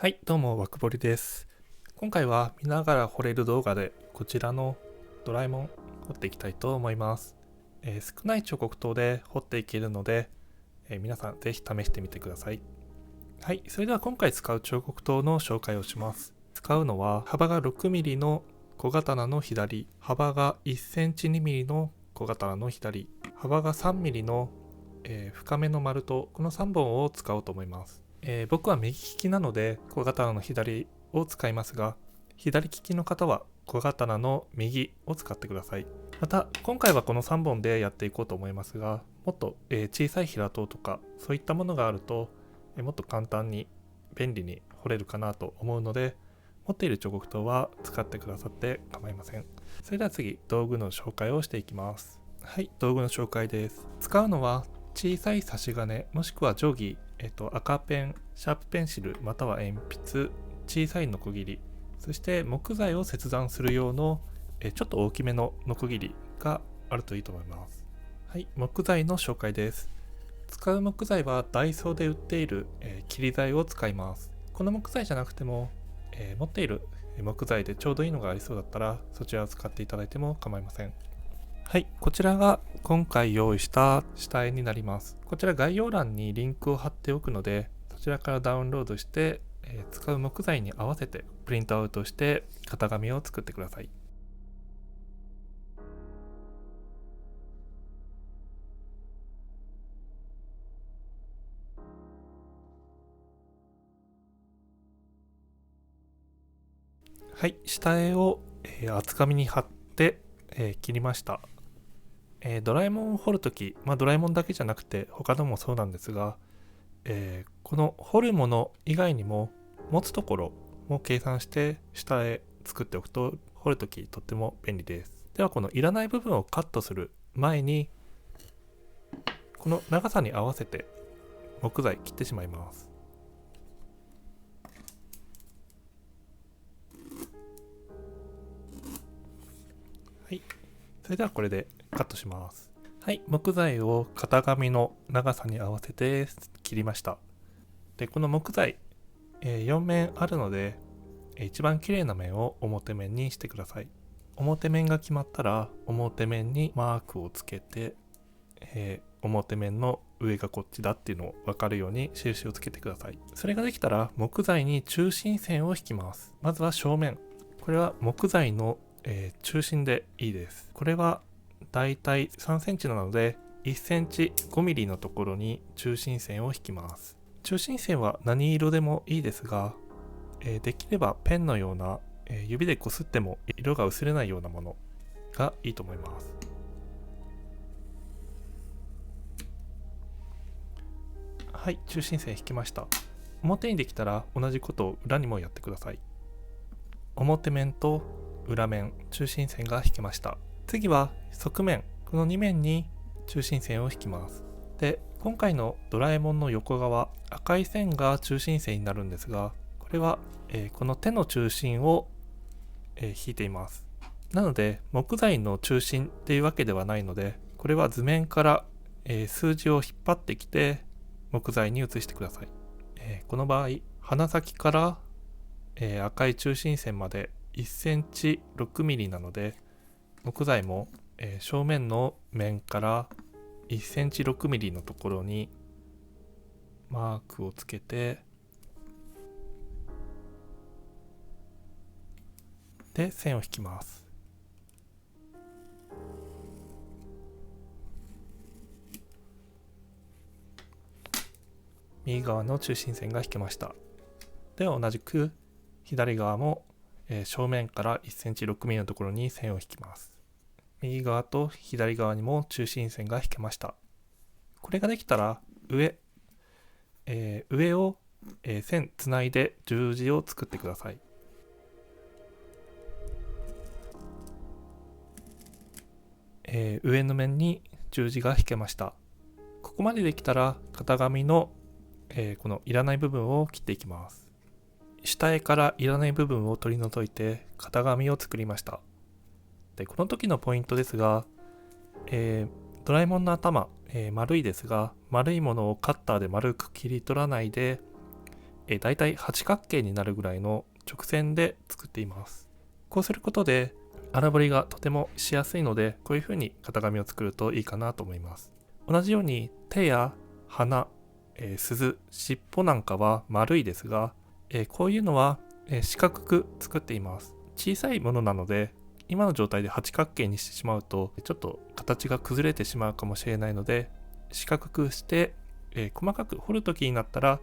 はい、どうも、わくぼりです。今回は見ながら掘れる動画でこちらのドラえもん掘っていきたいと思います。少ない彫刻刀で掘っていけるので、皆さんぜひ試してみてください。はい、それでは今回使う彫刻刀の紹介をします。使うのは幅が 6mm の小刀の左、幅が 1cm2mm の小刀の左、幅が 3mm の、深めの丸太、この3本を使おうと思います。僕は右利きなので小刀の左を使いますが、左利きの方は小刀の右を使ってください。また今回はこの3本でやっていこうと思いますが、もっと、小さい平刀とかそういったものがあると、もっと簡単に便利に掘れるかなと思うので、持っている彫刻刀は使ってくださって構いません。それでは次、道具の紹介をしていきます。はい、道具の紹介です。使うのは小さい差し金もしくは定規、赤ペン、シャープペンシルまたは鉛筆、小さいノコギリ、そして木材を切断する用のちょっと大きめのノコギリがあるといいと思います。はい、木材の紹介です。使う木材はダイソーで売っている切り材を使います。この木材じゃなくても、持っている木材でちょうどいいのがありそうだったらそちらを使っていただいても構いません。はい、こちらが今回用意した下絵になります。こちら概要欄にリンクを貼っておくので、そちらからダウンロードして、使う木材に合わせてプリントアウトして型紙を作ってください。はい、下絵を、厚紙に貼って、切りました。ドラえもんを彫るとき、ドラえもんだけじゃなくて他のもそうなんですが、この彫るもの以外にも持つところも計算して下絵作っておくと彫るときとっても便利です。ではこのいらない部分をカットする前に、この長さに合わせて木材切ってしまいます。はい、それではこれでカットします。はい、木材を型紙の長さに合わせて切りました。で、この木材、4面あるので、一番綺麗な面を表面にしてください。表面が決まったら表面にマークをつけて、表面の上がこっちだっていうのを分かるように印をつけてください。それができたら木材に中心線を引きます。まずは正面。これは木材の、中心でいいです。これはだいたい3センチなので1センチ5ミリのところに中心線を引きます。中心線は何色でもいいですが、できればペンのような、指でこすっても色が薄れないようなものがいいと思います。はい、中心線引きました。表にできたら同じことを裏にもやってください。表面と裏面、中心線が引けました。次は側面、この2面に中心線を引きます。で、今回のドラえもんの横側、赤い線が中心線になるんですが、これは、この手の中心を、引いています。なので木材の中心っていうわけではないので、これは図面から、数字を引っ張ってきて木材に移してください。この場合、鼻先から、赤い中心線まで1センチ6ミリなので、木材も、正面の面から1センチ6ミリのところにマークをつけて、で線を引きます。右側の中心線が引けました。では同じく左側も、正面から1センチ6ミリのところに線を引きます。右側と左側にも中心線が引けました。これができたら上を、線つないで十字を作ってください。上の面に十字が引けました。ここまでできたら型紙の、このいらない部分を切っていきます。下絵からいらない部分を取り除いて型紙を作りました。で、この時のポイントですが、ドラえもんの頭、丸いですが、丸いものをカッターで丸く切り取らないで、だいたい八角形になるぐらいの直線で作っています。こうすることで荒彫りがとてもしやすいので、こういう風に型紙を作るといいかなと思います。同じように手や鼻、鈴、尻尾なんかは丸いですが、こういうのは、四角く作っています。小さいものなので、今の状態で八角形にしてしまうとちょっと形が崩れてしまうかもしれないので、四角くして、細かく彫る時になったら、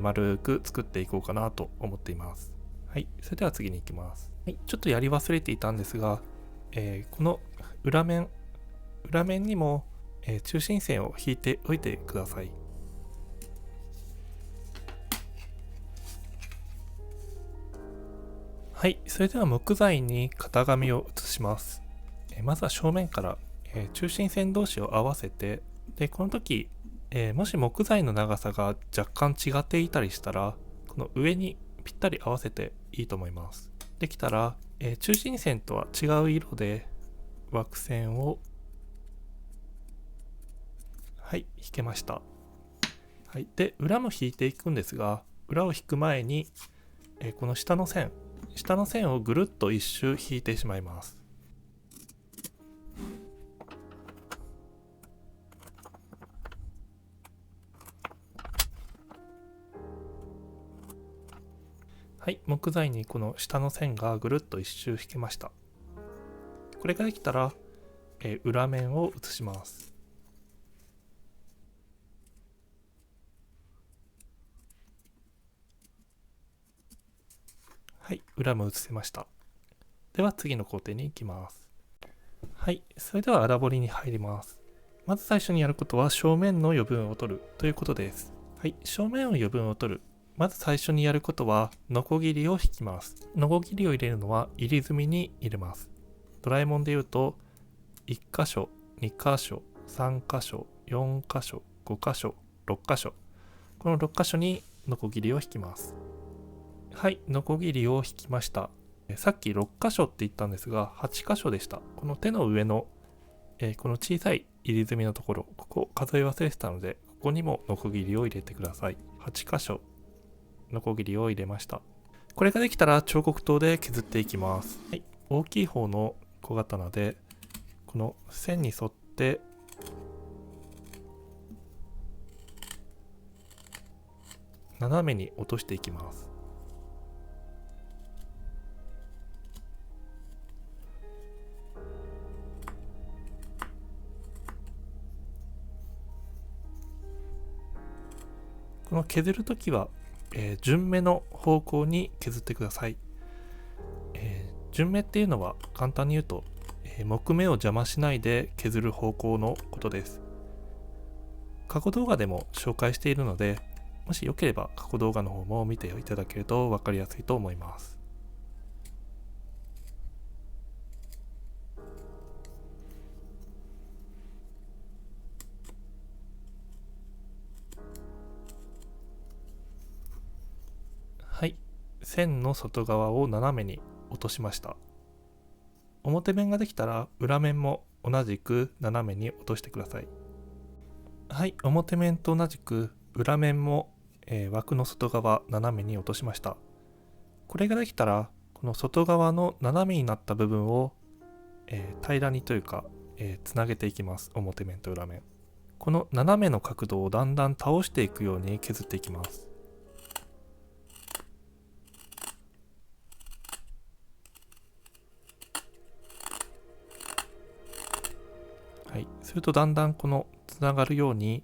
丸く作っていこうかなと思っています。はい、それでは次に行きます。はい、ちょっとやり忘れていたんですが、この裏面にも、中心線を引いておいてください。はい、それでは木材に型紙を写します。まずは正面から、中心線同士を合わせて、でこの時、もし木材の長さが若干違っていたりしたら、この上にぴったり合わせていいと思います。できたら、中心線とは違う色で枠線を、はい、引けました。はい、で裏も引いていくんですが、裏を引く前に、この下の線をぐるっと一周引いてしまいます。はい、木材にこの下の線がぐるっと一周引けました。これができたら、裏面を写します。はい、裏も写せました。では次の工程に行きます。はい、それでは荒彫りに入ります。まず最初にやることは正面の余分を取るということです。はい、正面の余分を取る。まず最初にやることはノコギリを引きます。ノコギリを入れるのは入り墨に入れます。ドラえもんで言うと1箇所、2箇所、3箇所、4箇所、5箇所、6箇所。この6箇所にノコギリを引きます。はい、ノコギリを引きました。さっき6箇所って言ったんですが、8箇所でした。この手の上の、この小さい入り墨のところ、ここ数え忘れてたので、ここにもノコギリを入れてください。8箇所、ノコギリを入れました。これができたら彫刻刀で削っていきます。はい、大きい方の小刀で、この線に沿って斜めに落としていきます。この削るときは、順目の方向に削ってください。順目っていうのは簡単に言うと、木目を邪魔しないで削る方向のことです。過去動画でも紹介しているので、もしよければ過去動画の方も見ていただけると分かりやすいと思います。はい、線の外側を斜めに落としました。表面ができたら裏面も同じく斜めに落としてください。はい、表面と同じく裏面も、枠の外側斜めに落としました。これができたらこの外側の斜めになった部分を、平らにというか、つなげていきます。表面と裏面。この斜めの角度をだんだん倒していくように削っていきます。はい、するとだんだんこのつながるように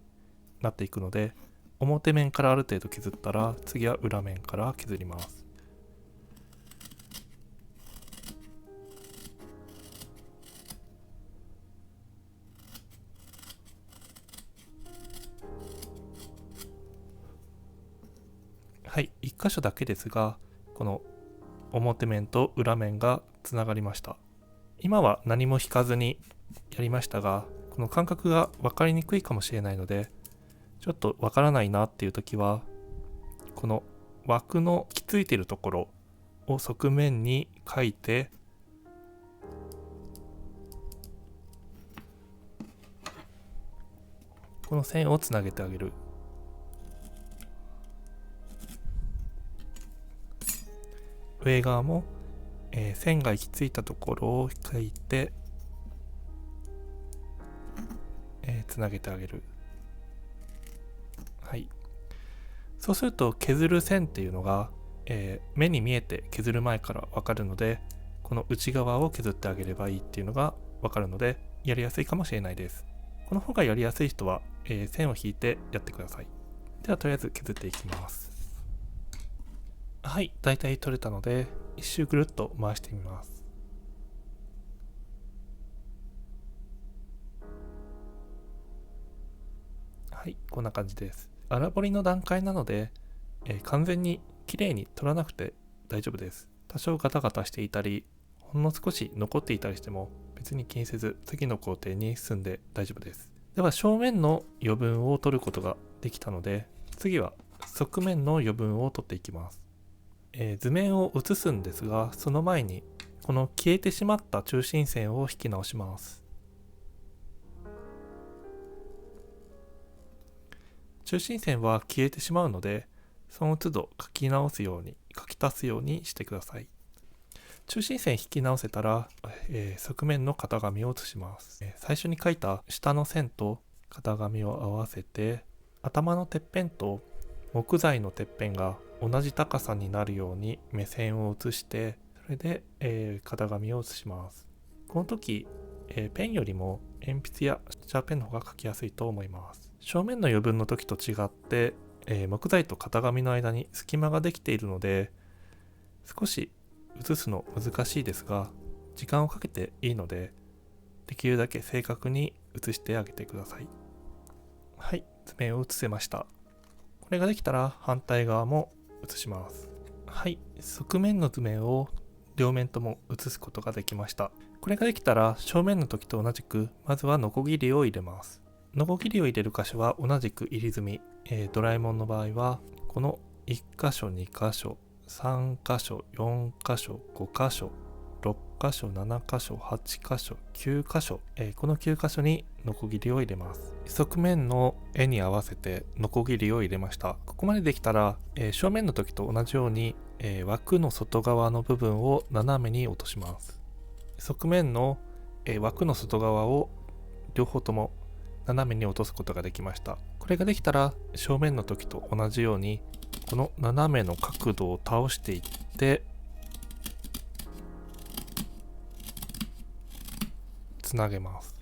なっていくので、表面からある程度削ったら次は裏面から削ります。はい、1箇所だけですが、この表面と裏面がつながりました。今は何も引かずにやりましたが、この感覚が分かりにくいかもしれないので、ちょっと分からないなっていう時は、この枠のきついているところを側面に書いて、この線をつなげてあげる。上側も、線が行き着いたところを書いて、つなげてあげる。はい。そうすると削る線っていうのが、目に見えて削る前から分かるので、この内側を削ってあげればいいっていうのが分かるので、やりやすいかもしれないです。この方がやりやすい人は、線を引いてやってください。ではとりあえず削っていきます。はい、だいたい取れたので、一周ぐるっと回してみます。はい、こんな感じです。粗彫りの段階なので、完全に綺麗に取らなくて大丈夫です。多少ガタガタしていたり、ほんの少し残っていたりしても別に気にせず次の工程に進んで大丈夫です。では正面の余分を取ることができたので、次は側面の余分を取っていきます。図面を写すんですが、その前にこの消えてしまった中心線を引き直します。中心線は消えてしまうので、その都度書き足すようにしてください。中心線引き直せたら、側面の型紙を写します。最初に書いた下の線と型紙を合わせて、頭のてっぺんと木材のてっぺんが同じ高さになるように目線を移して、それで、型紙を写します。この時、ペンよりも鉛筆やシャーペンの方が書きやすいと思います。正面の余分の時と違って、木材と型紙の間に隙間ができているので、少し写すの難しいですが、時間をかけていいので、できるだけ正確に写してあげてください。はい、図面を写せました。これができたら反対側も写します。はい、側面の図面を両面とも写すことができました。これができたら正面の時と同じく、まずはノコギリを入れます。ノコギリを入れる箇所は同じく入り済み。ドラえもんの場合は、この1箇所、2箇所、3箇所、4箇所、5箇所、6箇所、7箇所、8箇所、9箇所、この9箇所にノコギリを入れます。側面の絵に合わせてノコギリを入れました。ここまでできたら、正面の時と同じように、枠の外側の部分を斜めに落とします。側面の、枠の外側を両方とも斜めに落とすことができました。これができたら正面の時と同じようにこの斜めの角度を倒していってつなげます。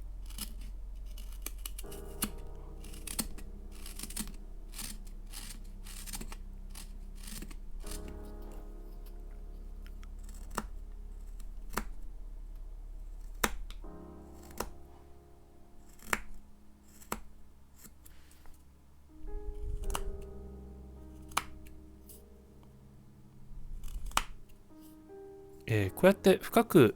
こうやって深く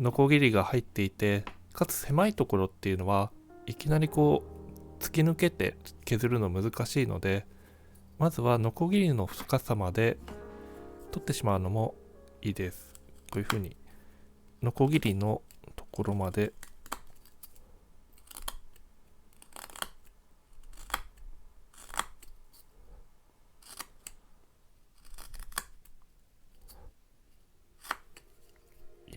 ノコギリが入っていて、かつ狭いところっていうのはいきなりこう突き抜けて削るの難しいので、まずはノコギリの深さまで取ってしまうのもいいです。こういうふうにノコギリのところまで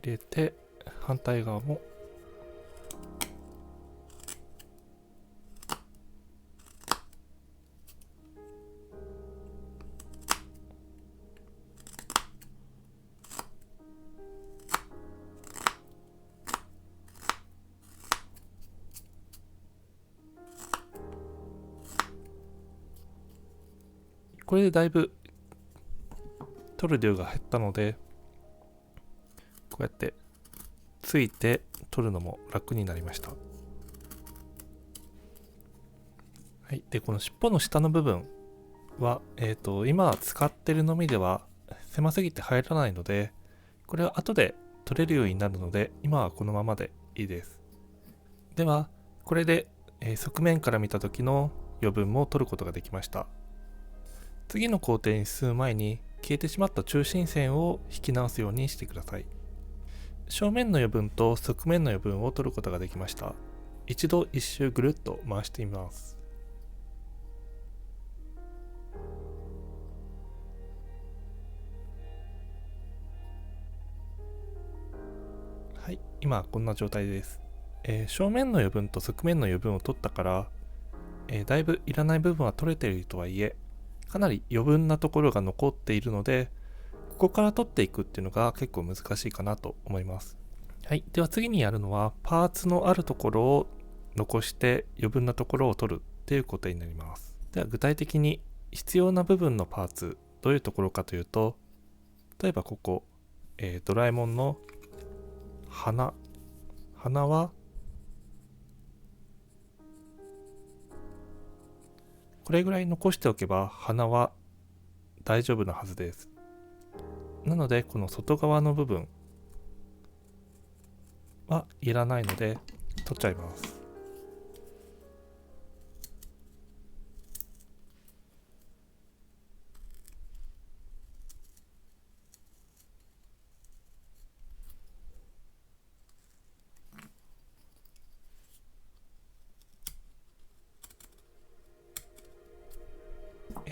入れて、反対側もこれでだいぶ取る量が減ったので、こうやってついて取るのも楽になりました。はい、でこの尻尾の下の部分は、今使ってるのみでは狭すぎて入らないので、これは後で取れるようになるので、今はこのままでいいです。ではこれで、側面から見た時の余分も取ることができました。次の工程に進む前に消えてしまった中心線を引き直すようにしてください。正面の余分と側面の余分を取ることができました。一度一周ぐるっと回してみます。はい、今こんな状態です。正面の余分と側面の余分を取ったから、だいぶいらない部分は取れているとはいえ、かなり余分なところが残っているので、ここから取っていくっていうのが結構難しいかなと思います。はい、では次にやるのは、パーツのあるところを残して余分なところを取るっていうことになります。では具体的に必要な部分のパーツ、どういうところかというと、例えばここ、ドラえもんの鼻はこれぐらい残しておけば鼻は大丈夫なはずです。なのでこの外側の部分はいらないので取っちゃいます。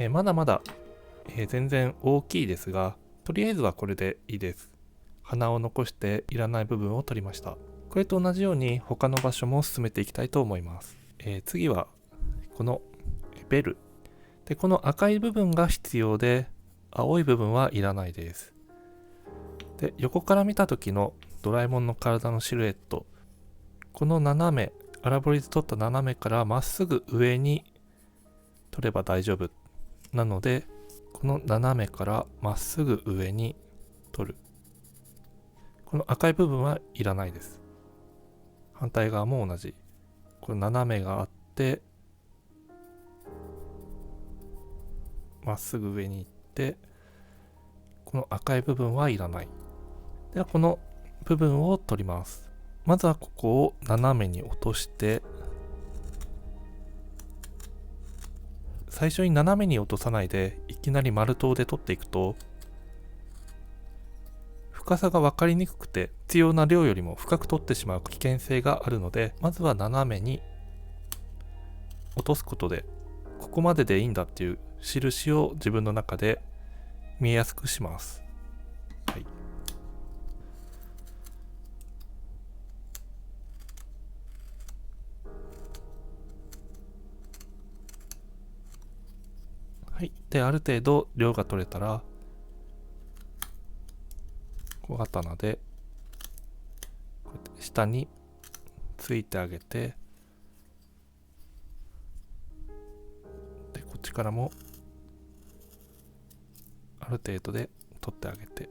まだまだ、全然大きいですが、とりあえずはこれでいいです。鼻を残していらない部分を取りました。これと同じように他の場所も進めていきたいと思います。次はこのベルで、この赤い部分が必要で、青い部分はいらないです。で、横から見た時のドラえもんの体のシルエット、この斜め、荒彫りで取った斜めからまっすぐ上に取れば大丈夫なので、この斜めからまっすぐ上に取る。この赤い部分はいらないです。反対側も同じ。この斜めがあって、まっすぐ上に行って、この赤い部分はいらない。ではこの部分を取ります。まずはここを斜めに落として、最初に斜めに落とさないでいきなり丸刀で取っていくと、深さが分かりにくくて必要な量よりも深く取ってしまう危険性があるので、まずは斜めに落とすことでここまででいいんだっていう印を自分の中で見えやすくします。はい、はい、である程度量が取れたら小刀でこうやって下についてあげて、でこっちからもある程度で取ってあげて、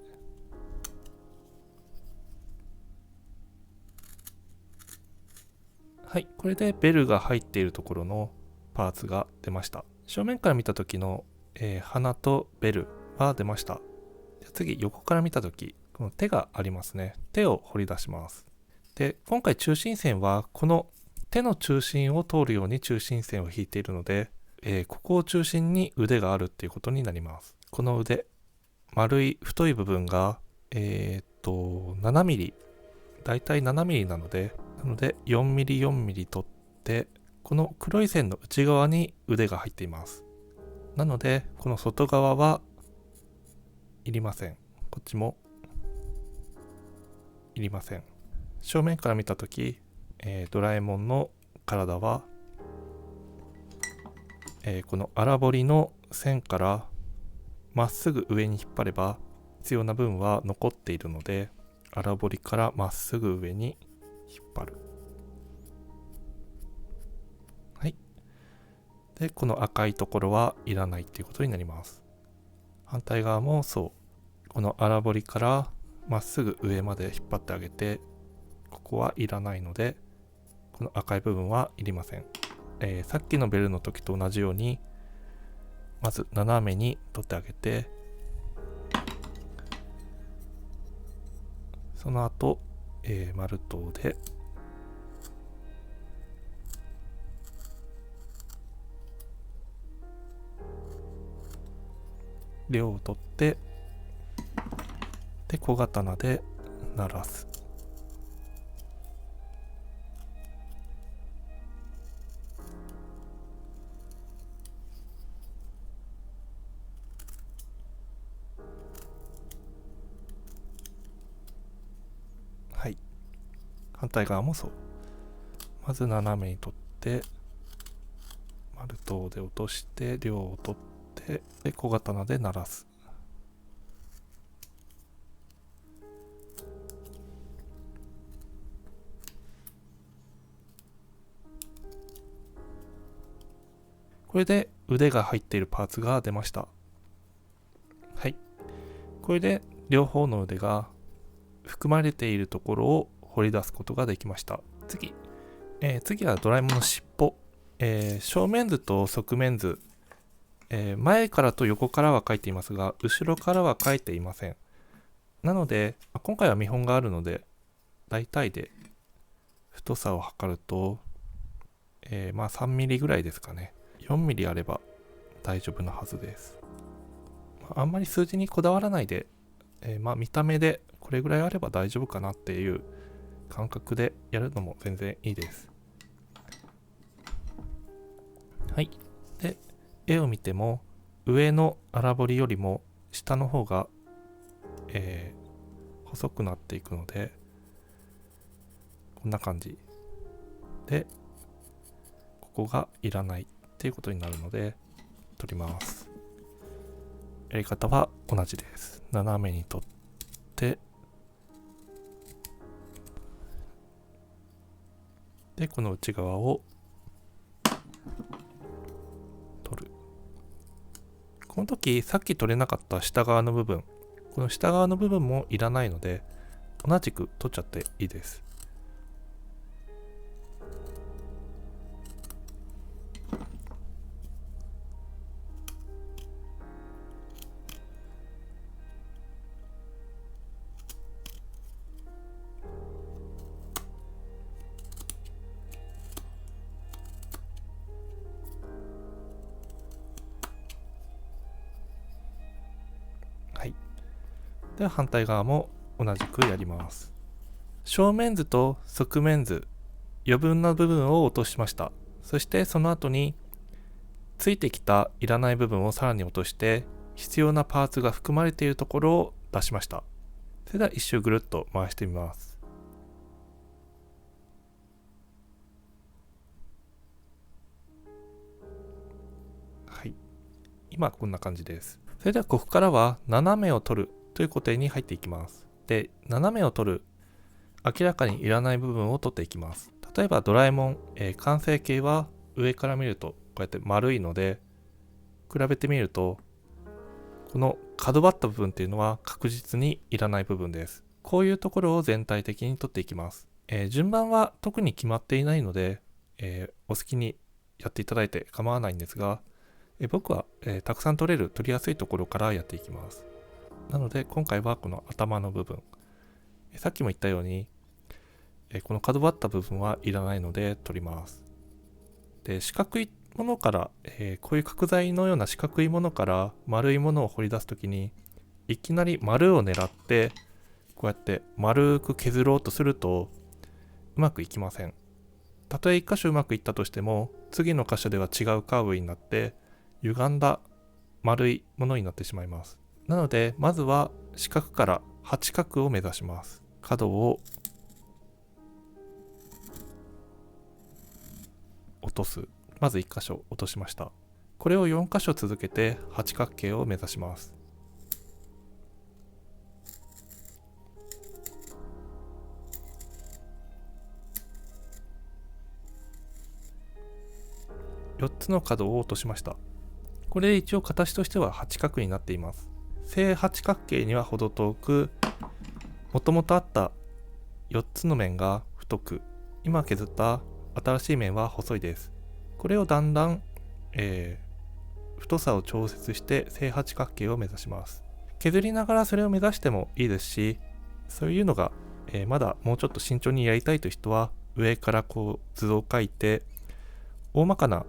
はい、これでベルが入っているところのパーツが出ました。正面から見た時の、鼻とベルは出ました。次横から見た時、この手がありますね。手を掘り出します。で今回中心線はこの手の中心を通るように中心線を引いているので、ここを中心に腕があるっていうことになります。この腕、丸い太い部分が7ミリ、だいたい7ミリなので4ミリ4ミリ取って、この黒い線の内側に腕が入っています。なのでこの外側はいりません。こっちもいりません。正面から見たとき、ドラえもんの体は、この荒彫りの線からまっすぐ上に引っ張れば必要な分は残っているので、荒彫りからまっすぐ上に引っ張る。はい。で、この赤いところはいらないっていうことになります。反対側もそう。この荒彫りからまっすぐ上まで引っ張ってあげて、ここはいらないので、この赤い部分はいりません。さっきのベルの時と同じように、まず斜めに取ってあげて、その後、丸刀で量を取って、で小刀で鳴らす。はい。反対側もそう。まず斜めに取って、丸刀で落として、両を取って、で小刀で鳴らす。これで腕が入っているパーツが出ました。はい。これで両方の腕が含まれているところを掘り出すことができました。次はドラえもんの尻尾。正面図と側面図。前からと横からは書いていますが、後ろからは書いていません。なので、今回は見本があるので、大体で太さを測ると、3ミリぐらいですかね。4ミリあれば大丈夫なはずです。あんまり数字にこだわらないで、見た目でこれぐらいあれば大丈夫かなっていう感覚でやるのも全然いいです。はい。で、絵を見ても上の荒彫りよりも下の方が、細くなっていくので、こんな感じで、ここがいらないっていうことになるので取ります。やり方は同じです。斜めに取って、でこの内側を取る。この時さっき取れなかった下側の部分、この下側の部分もいらないので同じく取っちゃっていいです。はい。では反対側も同じくやります。正面図と側面図、余分な部分を落としました。そしてその後についてきたいらない部分をさらに落として、必要なパーツが含まれているところを出しました。それでは一周ぐるっと回してみます。はい。今こんな感じです。それではここからは斜めを取るという固定に入っていきます。で、斜めを取る、明らかにいらない部分を取っていきます。例えばドラえもん、完成形は上から見るとこうやって丸いので、比べてみるとこの角張った部分っていうのは確実にいらない部分です。こういうところを全体的に取っていきます。順番は特に決まっていないので、お好きにやっていただいて構わないんですが、僕は、たくさん取れる取りやすいところからやっていきます。なので今回はこの頭の部分、さっきも言ったように、この角張った部分はいらないので取ります。で、四角いものから、こういう角材のような四角いものから丸いものを掘り出すときに、いきなり丸を狙ってこうやって丸く削ろうとするとうまくいきません。たとえ1箇所うまくいったとしても、次の箇所では違うカーブになって歪んだ丸いものになってしまいます。なのでまずは四角から八角を目指します。角を落とす。まず1箇所落としました。これを4箇所続けて八角形を目指します。4つの角を落としました。これで一応形としては八角になっています。正八角形には程遠く、もともとあった4つの面が太く、今削った新しい面は細いです。これをだんだん、太さを調節して正八角形を目指します。削りながらそれを目指してもいいですし、そういうのが、まだもうちょっと慎重にやりたいという人は、上からこう図を描いて、大まかな、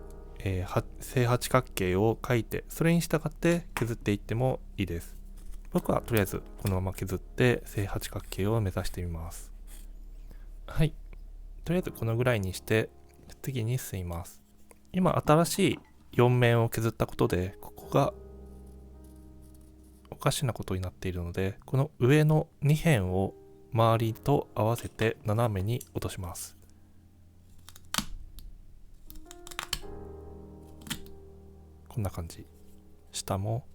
正八角形を描いて、それに従って削っていってもいいです。僕はとりあえずこのまま削って正八角形を目指してみます。はい。とりあえずこのぐらいにして次に進みます。今新しい4面を削ったことで、ここがおかしなことになっているので、この上の2辺を周りと合わせて斜めに落とします。こんな感じ。下も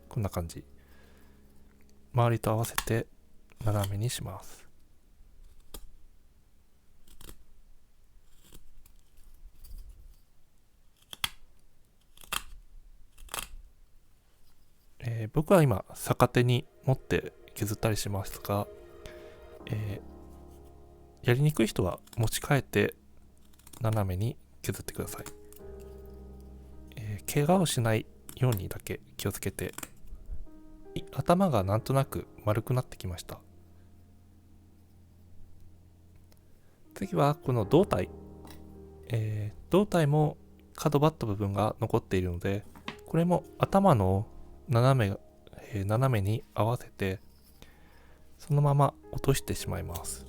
こんな感じ。周りと合わせて斜めにします。僕は今逆手に持って削ったりしますが、やりにくい人は持ち替えて斜めに削ってください。怪我をしないようにだけ気をつけて。頭がなんとなく丸くなってきました。次はこの胴体。胴体も角張った部分が残っているので、これも頭の斜めに合わせてそのまま落としてしまいます。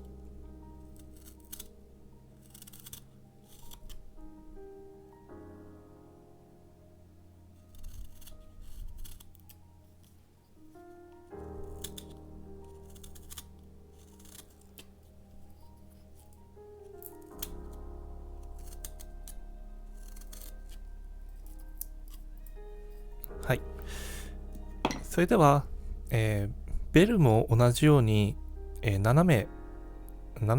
はい。それでは、ベルも同じように、斜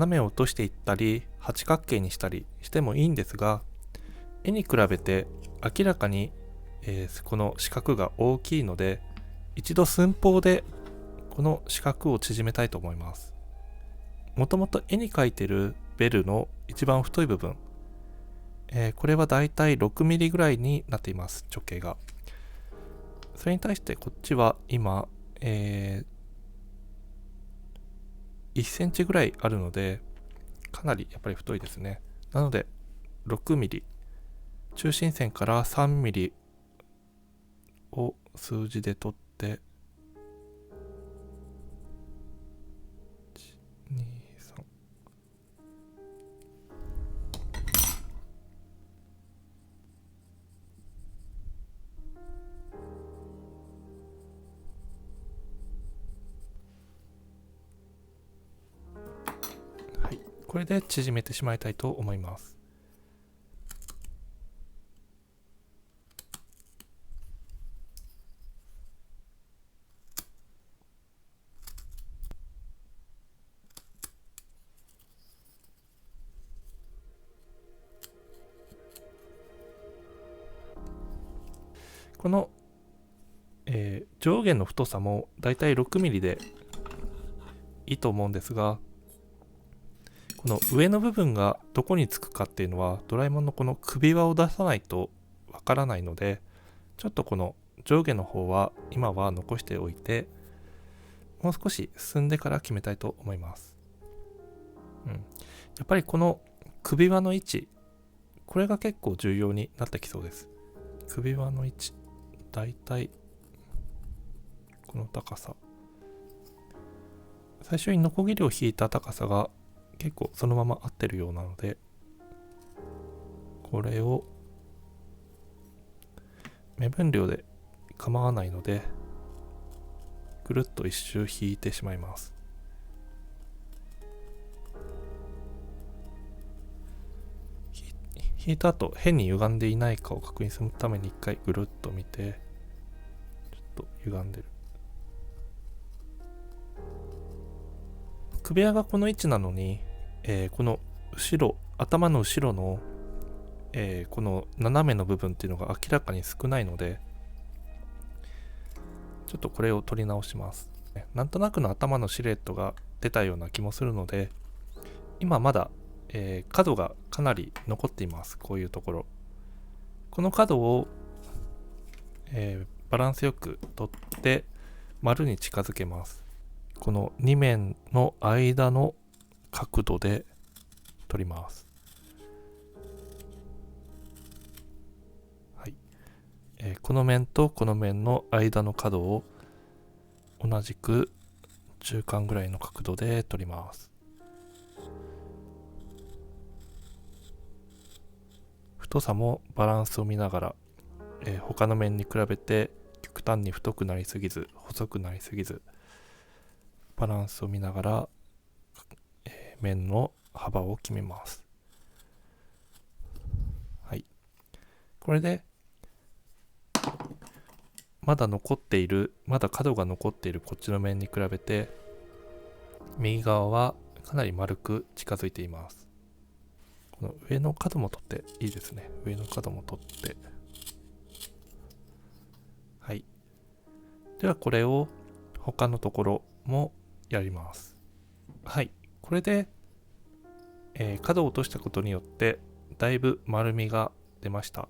めを落としていったり八角形にしたりしてもいいんですが、絵に比べて明らかに、この四角が大きいので、一度寸法でこの四角を縮めたいと思います。もともと絵に描いてるベルの一番太い部分、これはだいたい6ミリぐらいになっています、直径が。それに対してこっちは今、1センチぐらいあるので、かなりやっぱり太いですね。なので6ミリ、中心線から3ミリを数字で取って、1、2、3。はい、これで縮めてしまいたいと思います。この、上下の太さもだいたい6ミリでいいと思うんですが、この上の部分がどこにつくかっていうのはドラえもんのこの首輪を出さないとわからないので、ちょっとこの上下の方は今は残しておいて、もう少し進んでから決めたいと思います。やっぱりこの首輪の位置、これが結構重要になってきそうです。首輪の位置、だいたいこの高さ、最初にノコギリを引いた高さが結構そのまま合ってるようなので、これを目分量で構わないのでぐるっと一周引いてしまいます。引いた後変に歪んでいないかを確認するために一回ぐるっと見て、ちょっと歪んでる。首輪がこの位置なのに、この後ろ、頭の後ろの、この斜めの部分っていうのが明らかに少ないので、ちょっとこれを取り直します。なんとなくの頭のシルエットが出たような気もするので、今まだ、角がかなり残っています。こういうところ。この角を、バランスよく取って丸に近づけます。この2面の間の角度で取ります。はい。この面とこの面の間の角を同じく中間ぐらいの角度で取ります。太さもバランスを見ながら、他の面に比べて極端に太くなりすぎず細くなりすぎず、バランスを見ながら、面の幅を決めます。はい。これでまだ角が残っているこっちの面に比べて右側はかなり丸く近づいています。この上の角も取っていいですね。上の角も取って、はい。ではこれを他のところもやります。はい。これで、角を落としたことによってだいぶ丸みが出ました。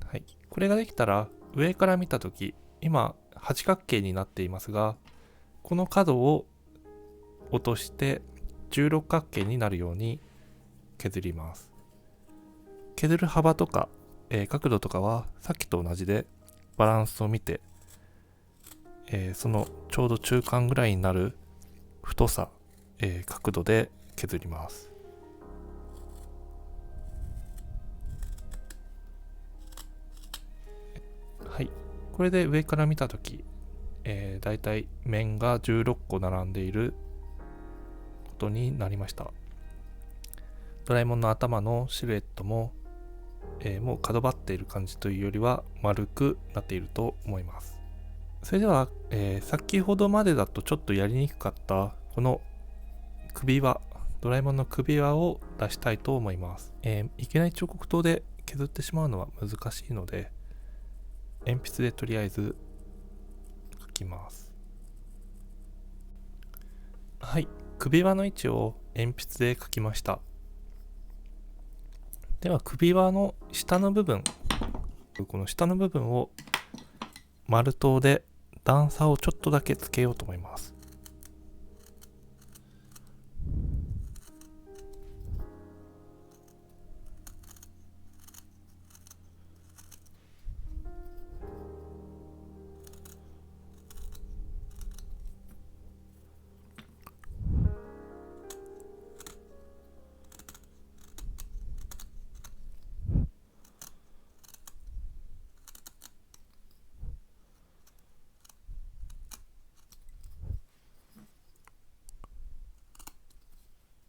はい。これができたら上から見たとき、今八角形になっていますが、この角を落として十六角形になるように削ります。削る幅とか、角度とかはさっきと同じでバランスを見て、そのちょうど中間ぐらいになる太さ、角度で削ります。はい。これで上から見たとき、だいたい面が16個並んでいることになりました。ドラえもんの頭のシルエットも、もう角張っている感じというよりは丸くなっていると思います。それでは、先ほどまでだとちょっとやりにくかったこの首輪、ドラえもんの首輪を出したいと思います。いきなり彫刻刀で削ってしまうのは難しいので、鉛筆でとりあえず描きます。はい、首輪の位置を鉛筆で描きました。では首輪の下の部分、この下の部分を丸刀で段差をちょっとだけつけようと思います。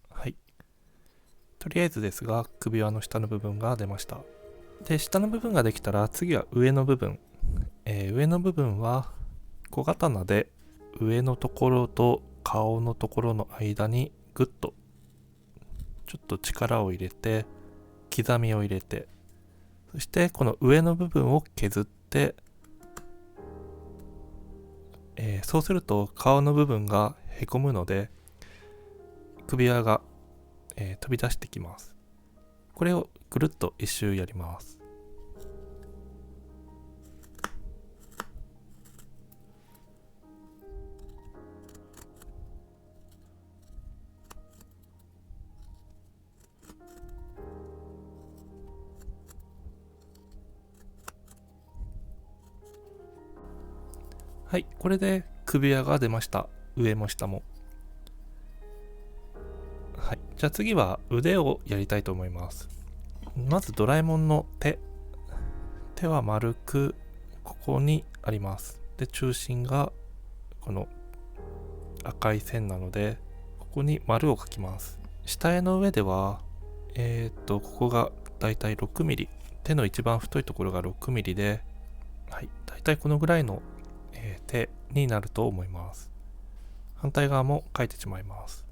はい。とりあえずですが、首輪の下の部分が出ました。で、下の部分ができたら、次は上の部分。上の部分は小刀で上のところと顔のところの間にグッとちょっと力を入れて、刻みを入れて、そしてこの上の部分を削って、そうすると顔の部分がへこむので首輪が、飛び出してきます。これをぐるっと一周やります。はい、これで首輪が出ました。上も下も。はい、じゃあ次は腕をやりたいと思います。まずドラえもんの手は丸くここにあります。で、中心がこの赤い線なので、ここに丸を描きます。下絵の上では、ここがだいたい6ミリ。手の一番太いところが6ミリで、はい、だいたいこのぐらいの、手になると思います。反対側も描いてしまいます。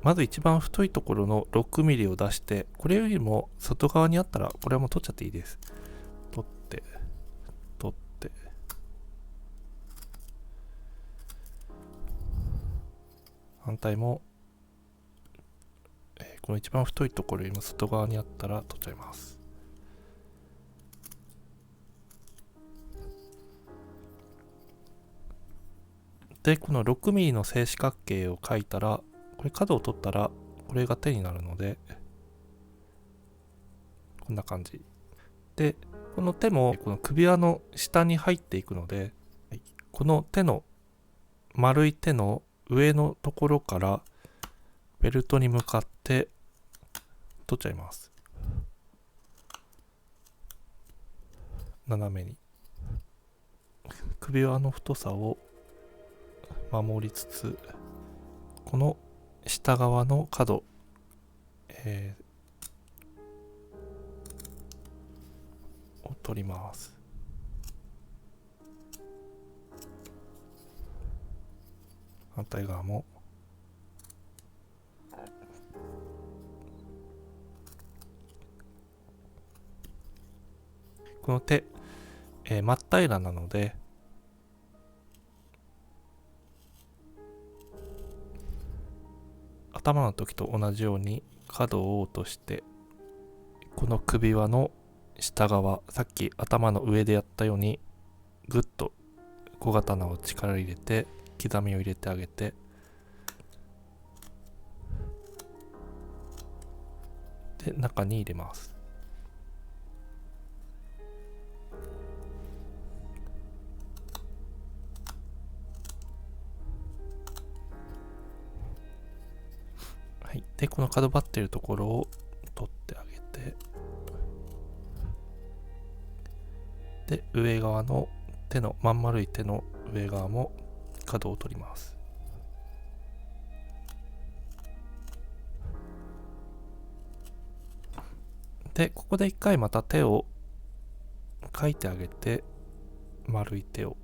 まず一番太いところの6ミリを出して、これよりも外側にあったら、これはもう取っちゃっていいです。取って、反対も、この一番太いところよりも外側にあったら取っちゃいます。で、この6ミリの正四角形を描いたら、これ角を取ったら、これが手になるので、こんな感じ。で、この手も、この首輪の下に入っていくので、この手の、丸い手の上のところから、ベルトに向かって取っちゃいます。斜めに。首輪の太さを守りつつ、この下側の角、を取ります。反対側もこの手、真っ平らなので、頭の時と同じように角を落として、この首輪の下側、さっき頭の上でやったようにぐっと小刀を力入れて刻みを入れてあげて、で中に入れます。はい、でこの角張っているところを取ってあげて、で上側の手のまん丸い手の上側も角を取ります。でここで一回また手を書いてあげて、丸い手を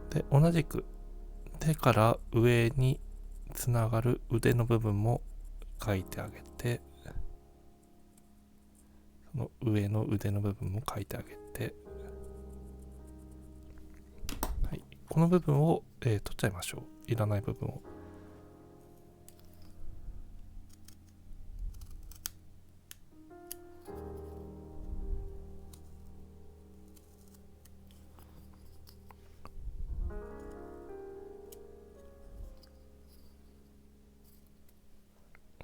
で同じく手から上につながる腕の部分も書いてあげて、その上の腕の部分も書いてあげて、はい、この部分を、取っちゃいましょう。いらない部分を。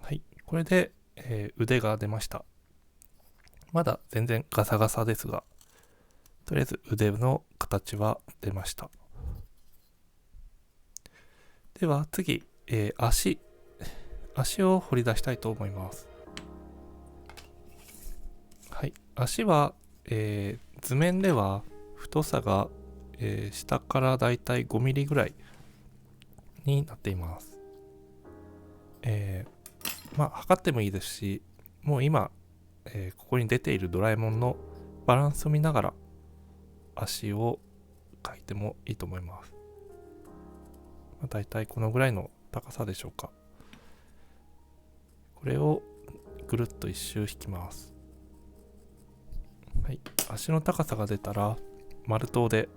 はい、これで、腕が出ました。まだ全然ガサガサですが、とりあえず腕の形は出ました。では次、足を彫り出したいと思います。はい、足は、図面では太さが、下からだいたい5ミリぐらいになっています。測ってもいいですし、もう今、ここに出ているドラえもんのバランスを見ながら足を描いてもいいと思います。だいたいこのぐらいの高さでしょうか。これをぐるっと一周引きます。はい、足の高さが出たら丸刀で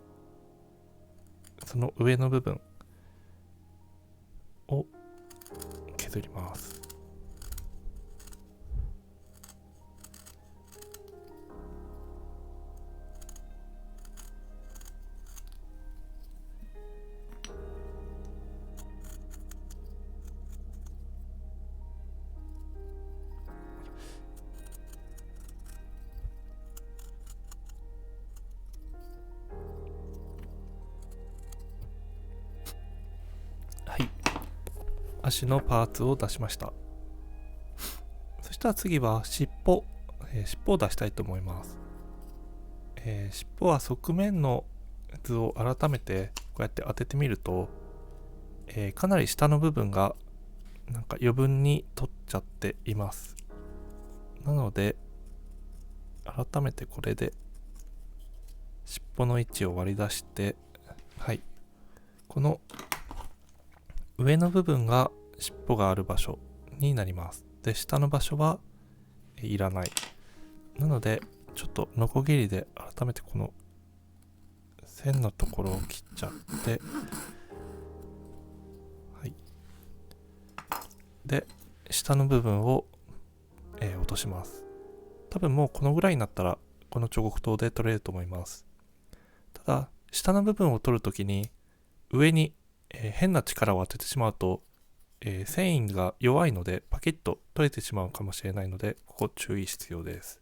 その上の部分を削ります。はい、足のパーツを出しました。そしたら次は尻尾を出したいと思います。尻尾は側面の図を改めてこうやって当ててみると、かなり下の部分がなんか余分に取っちゃっています。なので改めてこれで尻尾の位置を割り出して、はい、この上の部分が尻尾がある場所になります。で下の場所はいらない。なのでちょっとノコギリで改めてこの線のところを切っちゃって、はい、で下の部分を、落とします。多分もうこのぐらいになったらこの彫刻刀で取れると思います。ただ下の部分を取るときに上に、変な力を当ててしまうと、繊維が弱いのでパキッと取れてしまうかもしれないので、ここ注意必要です。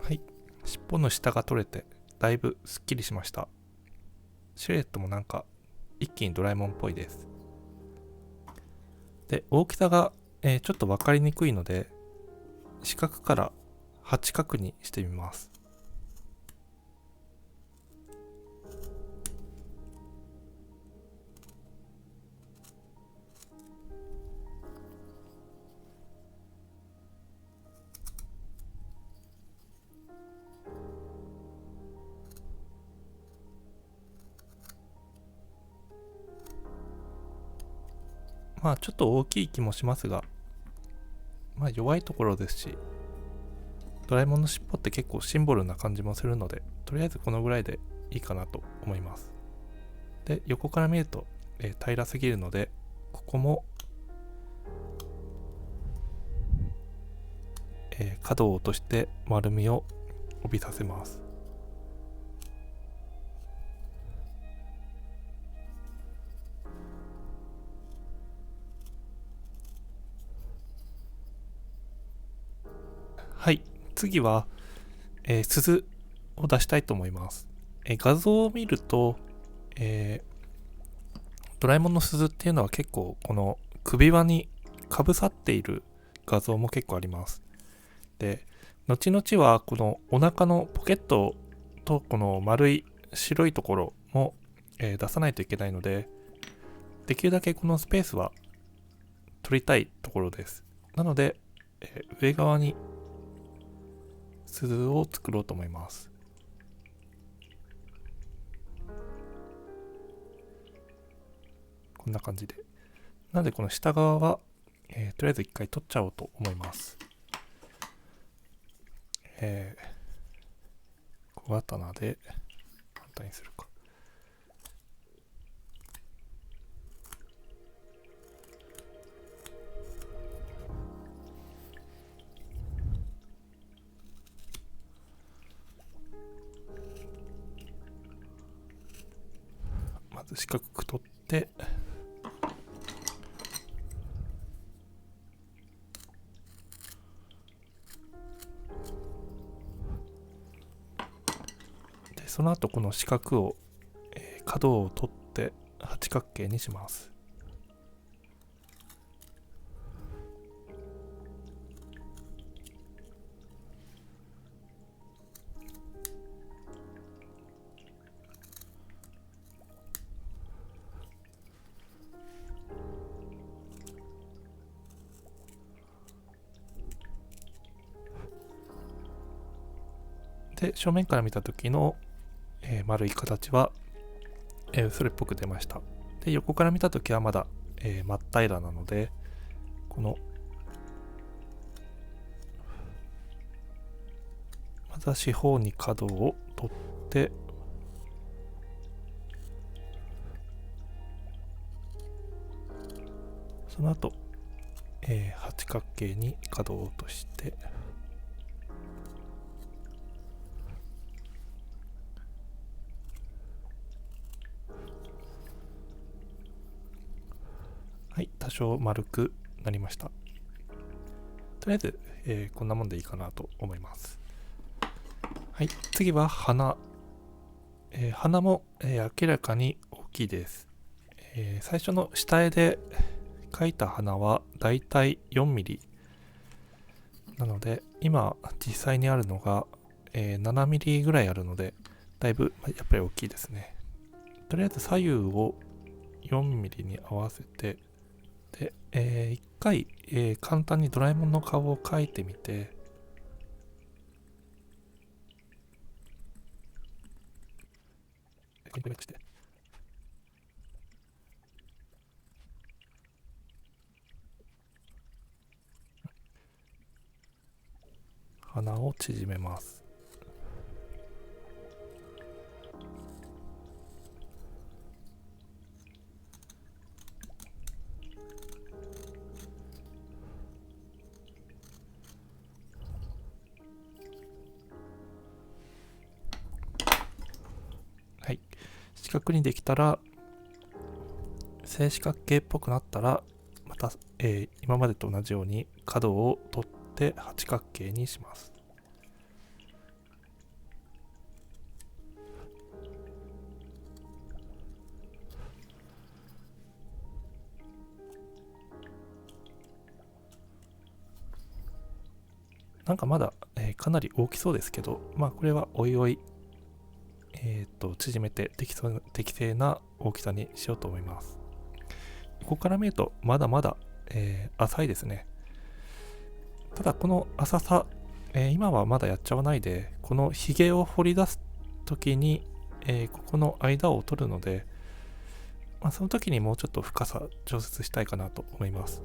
はい、尻尾の下が取れてだいぶすっきりしました。シルエットもなんか一気にドラえもんっぽいです。で、大きさが、ちょっと分かりにくいので、四角から八角にしてみます。まあちょっと大きい気もしますが、まあ弱いところですし、ドラえもんの尻尾って結構シンボルな感じもするので、とりあえずこのぐらいでいいかなと思います。で、横から見ると、平らすぎるので、ここも、角を落として丸みを帯びさせます。はい、次は、鈴を出したいと思います。画像を見ると、ドラえもんの鈴っていうのは結構この首輪にかぶさっている画像も結構あります。で、後々はこのお腹のポケットとこの丸い白いところも、出さないといけないので、できるだけこのスペースは取りたいところです。なので、上側に鈴を作ろうと思います。こんな感じで。なのでこの下側は、とりあえず一回取っちゃおうと思います。小刀で簡単にするか。まず四角く取って、でその後この四角を、角を取って八角形にします。で、正面から見た時の、丸い形は、それっぽく出ました。で、横から見た時はまだ、真っ平らなので、このまずは四方に角を取って、その後、八角形に角を落として、はい、多少丸くなりました。とりあえず、こんなもんでいいかなと思います。はい、次は鼻。鼻も、明らかに大きいです。最初の下絵で描いた鼻はだいたい4ミリなので、今実際にあるのが、7ミリぐらいあるので、だいぶやっぱり大きいですね。とりあえず左右を4ミリに合わせて、で、一回、簡単にドラえもんの顔を描いてみて、鼻を縮めます。はい。四角にできたら、正四角形っぽくなったら、また、今までと同じように角を取って八角形にします。なんかまだ、かなり大きそうですけど、まあこれはおいおい、縮めて適正な大きさにしようと思います。ここから見るとまだまだ、浅いですね。ただこの浅さ、今はまだやっちゃわないで、このひげを掘り出す時に、ここの間を取るので、まあ、その時にもうちょっと深さ調節したいかなと思います。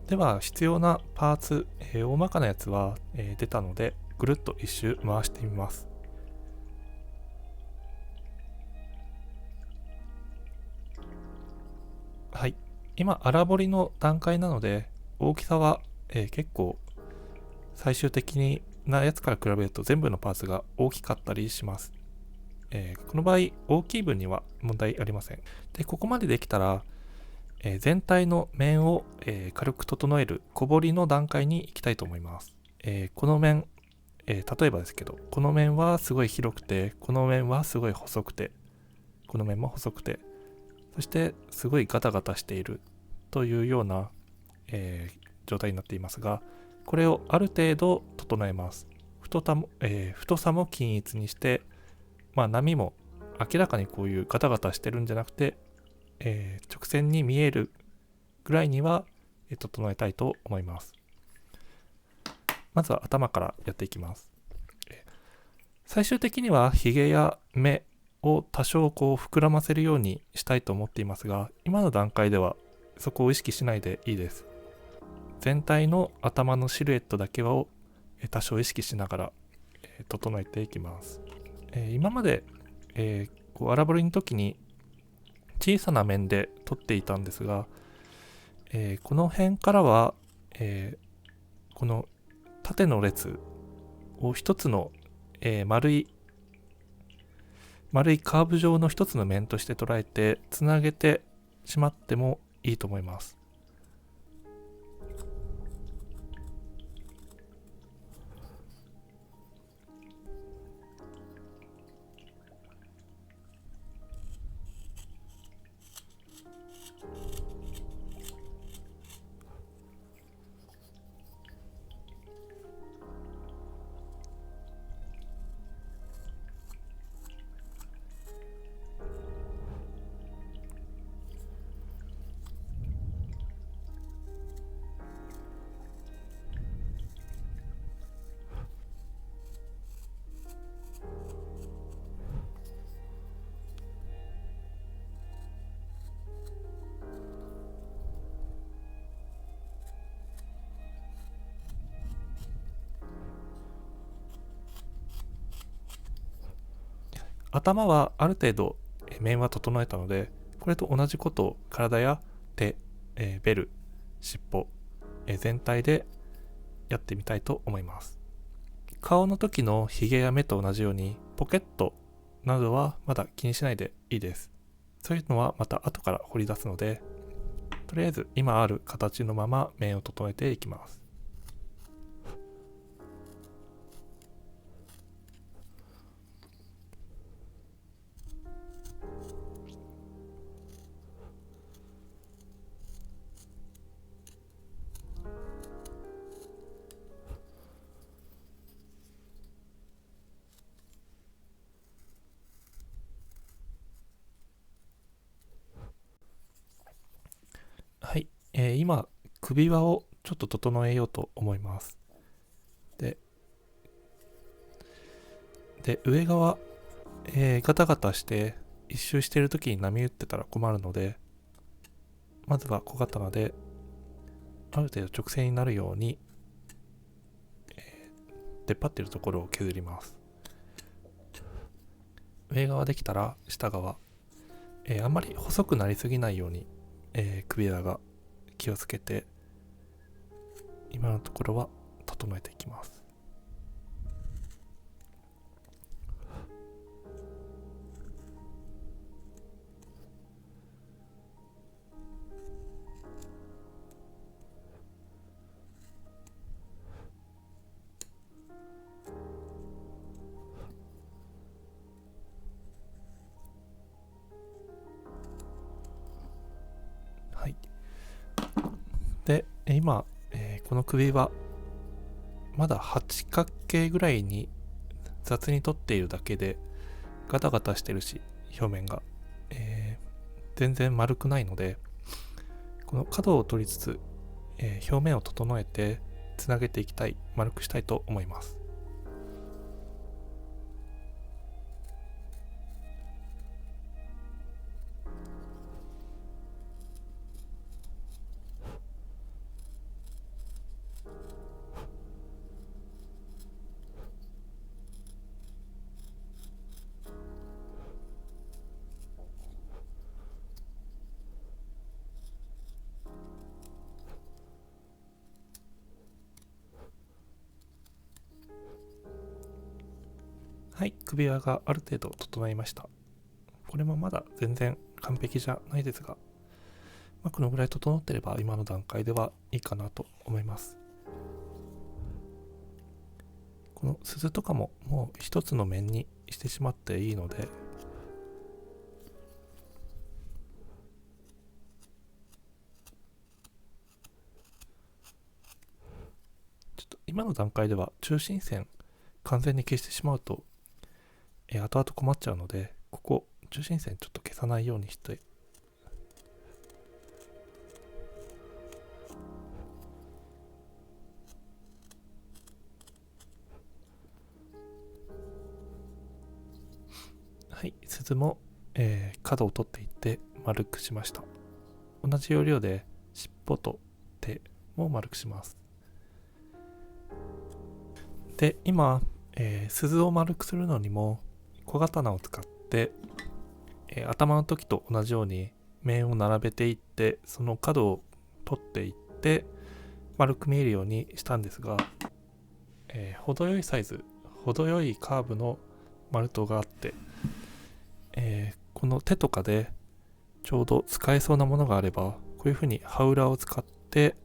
では必要なパーツ、大まかなやつは、出たのでぐるっと一周回してみます。はい、今荒彫りの段階なので大きさは、結構最終的なやつから比べると全部のパーツが大きかったりします。この場合大きい分には問題ありません。でここまでできたら、全体の面を、軽く整える小彫りの段階に行きたいと思います。この面、例えばですけど、この面はすごい広くて、この面はすごい細くて、この面も細くて、そしてすごいガタガタしているというような、状態になっていますが、これをある程度整えます。太さも均一にして、まあ、波も明らかにこういうガタガタしてるんじゃなくて、直線に見えるぐらいには整えたいと思います。まずは頭からやっていきます。最終的にはひげや目を多少こう膨らませるようにしたいと思っていますが、今の段階ではそこを意識しないでいいです。全体の頭のシルエットだけを多少意識しながら整えていきます。今まで荒彫りの時に小さな面で撮っていたんですが、この辺からは、この縦の列を一つの、丸いカーブ状の一つの面として捉えてつなげてしまってもいいと思います。頭はある程度面は整えたので、これと同じことを体や手、ベル、尻尾、全体でやってみたいと思います。顔の時のひげや目と同じようにポケットなどはまだ気にしないでいいです。そういうのはまた後から掘り出すので、とりあえず今ある形のまま面を整えていきます。はい、今首輪をちょっと整えようと思います。で上側、ガタガタして一周している時に波打ってたら困るので、まずは小刀である程度直線になるように、出っ張っているところを削ります。上側できたら下側、あんまり細くなりすぎないように、首輪が気をつけて今のところは整えていきます。はい。で今、この首はまだ8角形ぐらいに雑に取っているだけでガタガタしてるし、表面が、全然丸くないので、この角を取りつつ、表面を整えてつなげていきたい、丸くしたいと思います。はい、首輪がある程度整いました。これもまだ全然完璧じゃないですが、このぐらい整ってれば今の段階ではいいかなと思います。この鈴とかももう一つの面にしてしまっていいので、ちょっと今の段階では中心線完全に消してしまうと、後々困っちゃうので、ここ中心線ちょっと消さないようにして、はい、鈴も、角を取っていって丸くしました。同じ要領で尻尾と手も丸くします。で、今、鈴を丸くするのにも小刀を使って、頭の時と同じように面を並べていって、その角を取っていって丸く見えるようにしたんですが、程よいサイズ、程よいカーブの丸刀があって、この手とかでちょうど使えそうなものがあれば、こういう風に刃裏を使って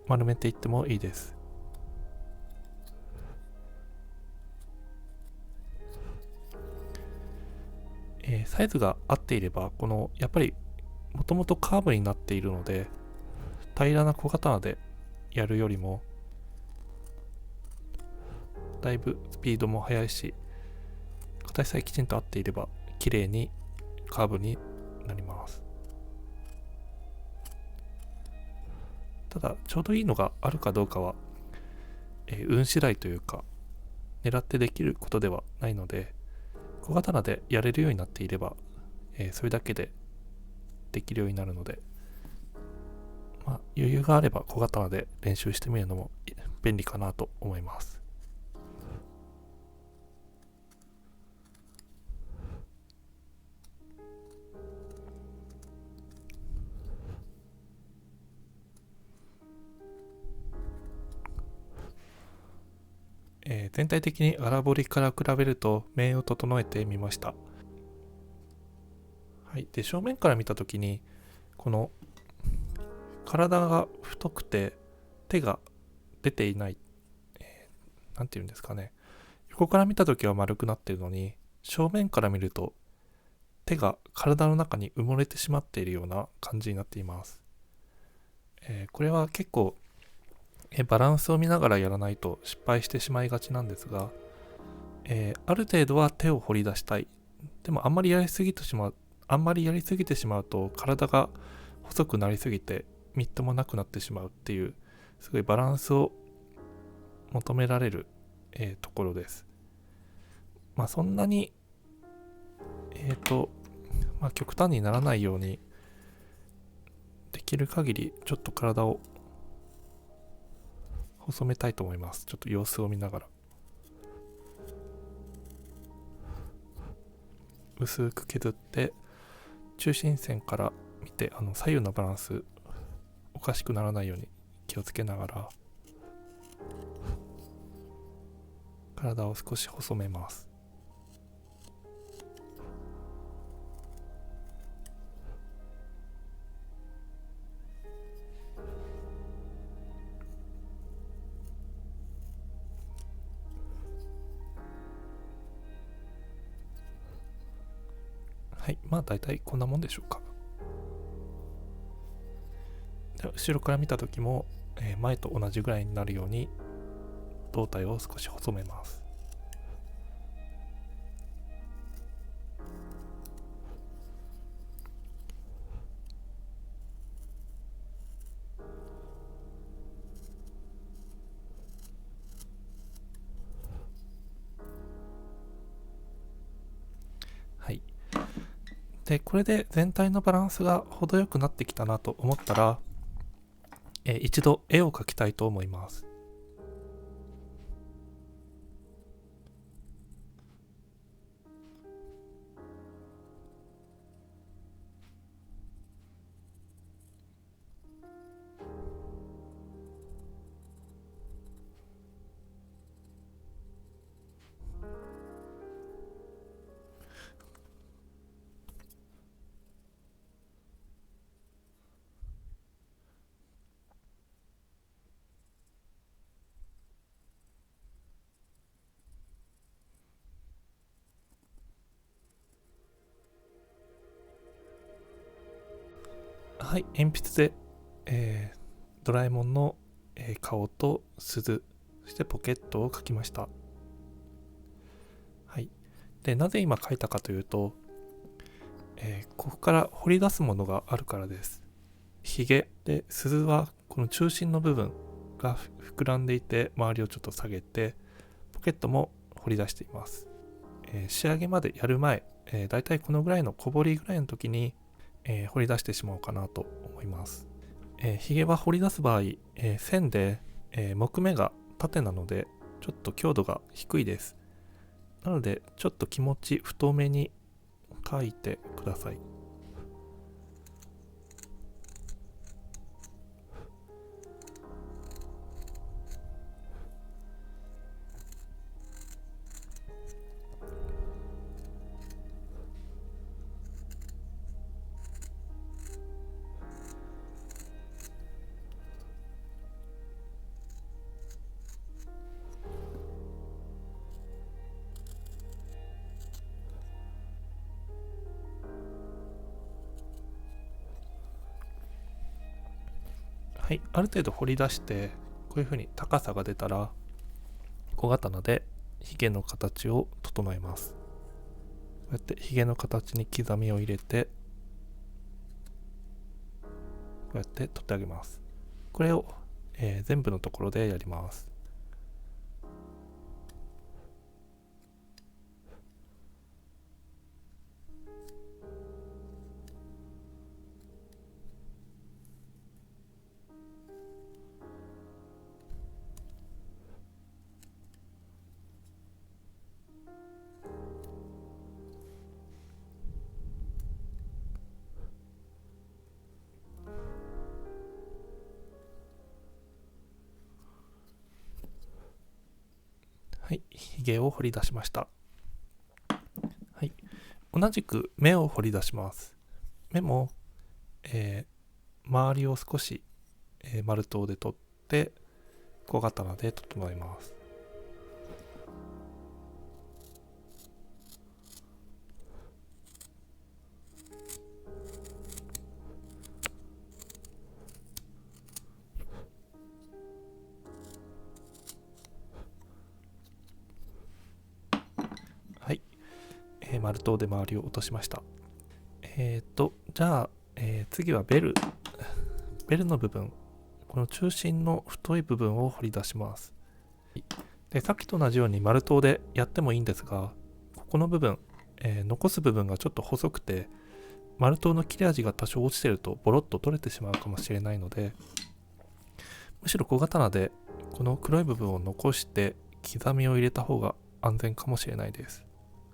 丸めていってもいいです。サイズが合っていれば、このやっぱりもともとカーブになっているので、平らな小刀でやるよりもだいぶスピードも速いし、形さえきちんと合っていれば綺麗にカーブになります。ただちょうどいいのがあるかどうかは、運次第というか、狙ってできることではないので、小刀でやれるようになっていれば、それだけでできるようになるので、余裕があれば小刀で練習してみるのも便利かなと思います。全体的に荒彫りから比べると面を整えてみました。はい、で正面から見た時に、この体が太くて手が出ていない、なんていうんですかね、横から見た時は丸くなっているのに、正面から見ると手が体の中に埋もれてしまっているような感じになっています。これは結構バランスを見ながらやらないと失敗してしまいがちなんですが、ある程度は手を掘り出したい。でもあんまりやりすぎてしまうと体が細くなりすぎてみっともなくなってしまうっていう、すごいバランスを求められる、ところです。そんなに極端にならないようにできる限りちょっと体を細めたいと思います。ちょっと様子を見ながら薄く削って、中心線から見て左右のバランスおかしくならないように気をつけながら体を少し細めます。はい、大体こんなもんでしょうか。で後ろから見た時も、前と同じぐらいになるように胴体を少し細めます。はい。で、これで全体のバランスが程よくなってきたなと思ったら、一度絵を描きたいと思います。はい、鉛筆で、ドラえもんの、顔と鈴、そしてポケットを描きました。はい。で、なぜ今描いたかというと、ここから彫り出すものがあるからです。ひげで、鈴はこの中心の部分が膨らんでいて、周りをちょっと下げて、ポケットも彫り出しています。仕上げまでやる前、だいたいこのぐらいの小彫りぐらいの時に、彫り出してしまおうかなと思います。ひげは彫り出す場合、線で、木目が縦なのでちょっと強度が低いです。なのでちょっと気持ち太めに描いてください。はい、ある程度彫り出してこういう風に高さが出たら小刀でひげの形を整えます。こうやってひげの形に刻みを入れてこうやって取ってあげます。これを、全部のところでやります。はい、ひげを彫り出しました。はい、同じく目を彫り出します。目も、周りを少し、丸刀で取って小刀で整えます。はい、丸刀で周りを落としました。じゃあ、次はベルの部分、この中心の太い部分を彫り出します。で、さっきと同じように丸刀でやってもいいんですが、ここの部分、残す部分がちょっと細くて丸刀の切れ味が多少落ちてるとボロッと取れてしまうかもしれないので、むしろ小刀でこの黒い部分を残して刻みを入れた方が安全かもしれないです。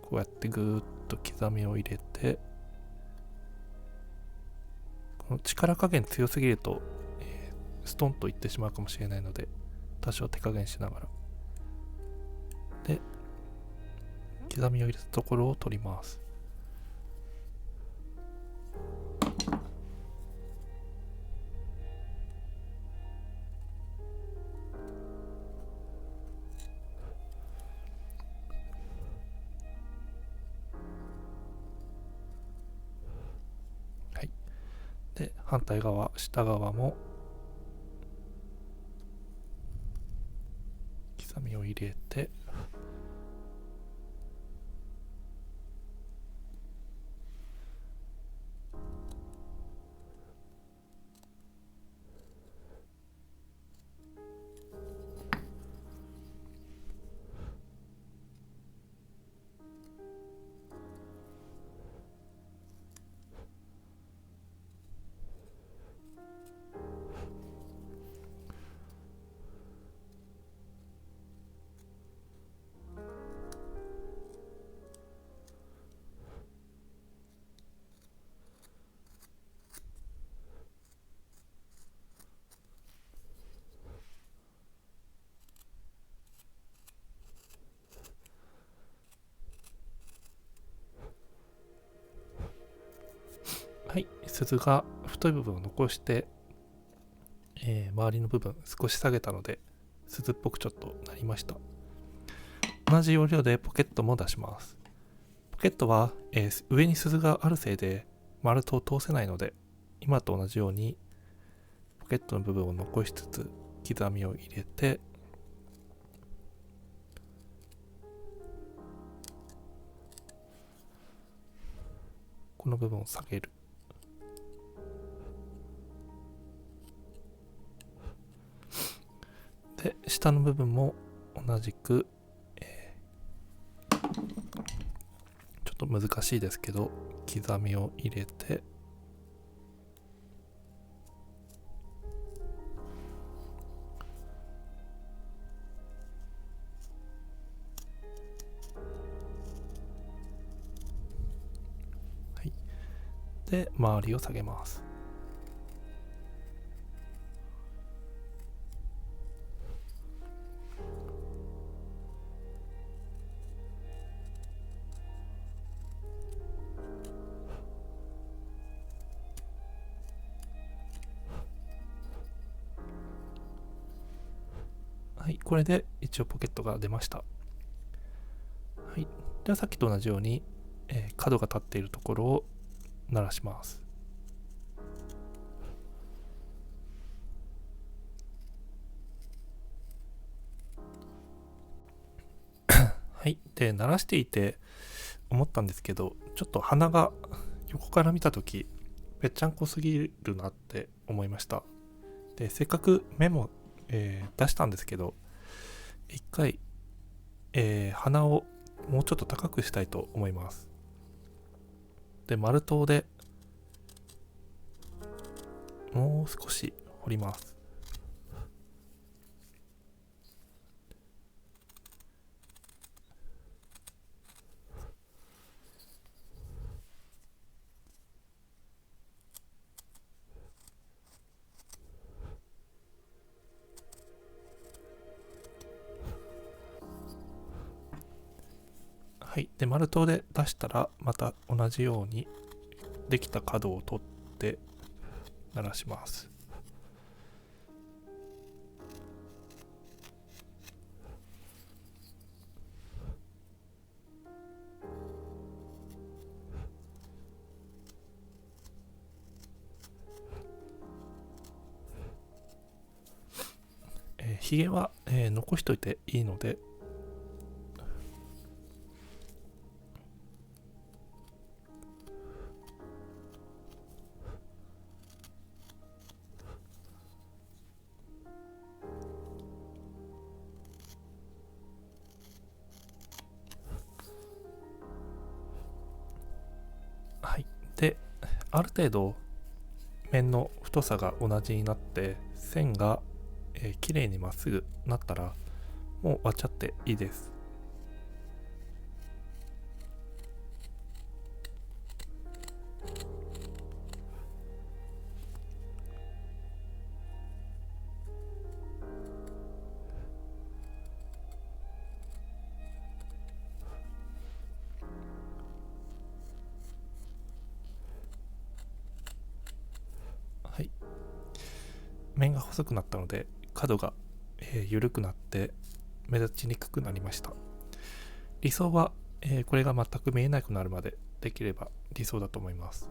こうやってぐーっと刻みを入れて、この力加減強すぎると、ストンといってしまうかもしれないので、多少手加減しながらで刻みを入れたところを取ります。はい、で反対側、下側も刻みを入れて、はい、鈴が太い部分を残して、周りの部分少し下げたので鈴っぽくちょっとなりました。同じ要領でポケットも出します。ポケットは、上に鈴があるせいで丸太を通せないので、今と同じようにポケットの部分を残しつつ刻みを入れて、この部分を下げる。で、下の部分も同じく、ちょっと難しいですけど刻みを入れて、はい、で周りを下げます。はい、これで一応ポケットが出ました。はい、ではさっきと同じように、角が立っているところを鳴らします。はい、で鳴らしていて思ったんですけど、ちょっと鼻が横から見たときぺっちゃんこすぎるなって思いました。でせっかくメモ、出したんですけど、一回、鼻をもうちょっと高くしたいと思います。で丸刀でもう少し彫ります。はい、で丸刀で出したらまた同じようにできた角を取って鳴らします。ひげは、残しといていいので、はい、である程度面の太さが同じになって線が、綺麗にまっすぐなったらもう割っちゃっていいです。はい、面が細くなったので角が、緩くなって目立ちにくくなりました。理想は、これが全く見えなくなるまでできれば理想だと思います。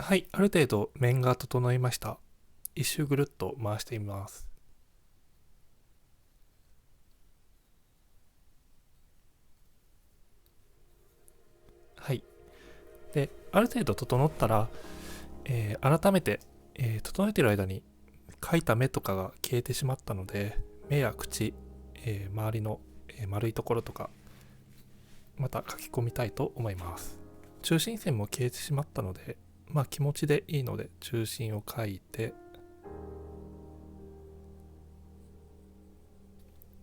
はい、ある程度面が整いました。一周ぐるっと回してみます。はい。で、ある程度整ったら、改めて、整えている間に描いた目とかが消えてしまったので、目や口、周りの、丸いところとか、また書き込みたいと思います。中心線も消えてしまったので、まあ気持ちでいいので中心を書いて、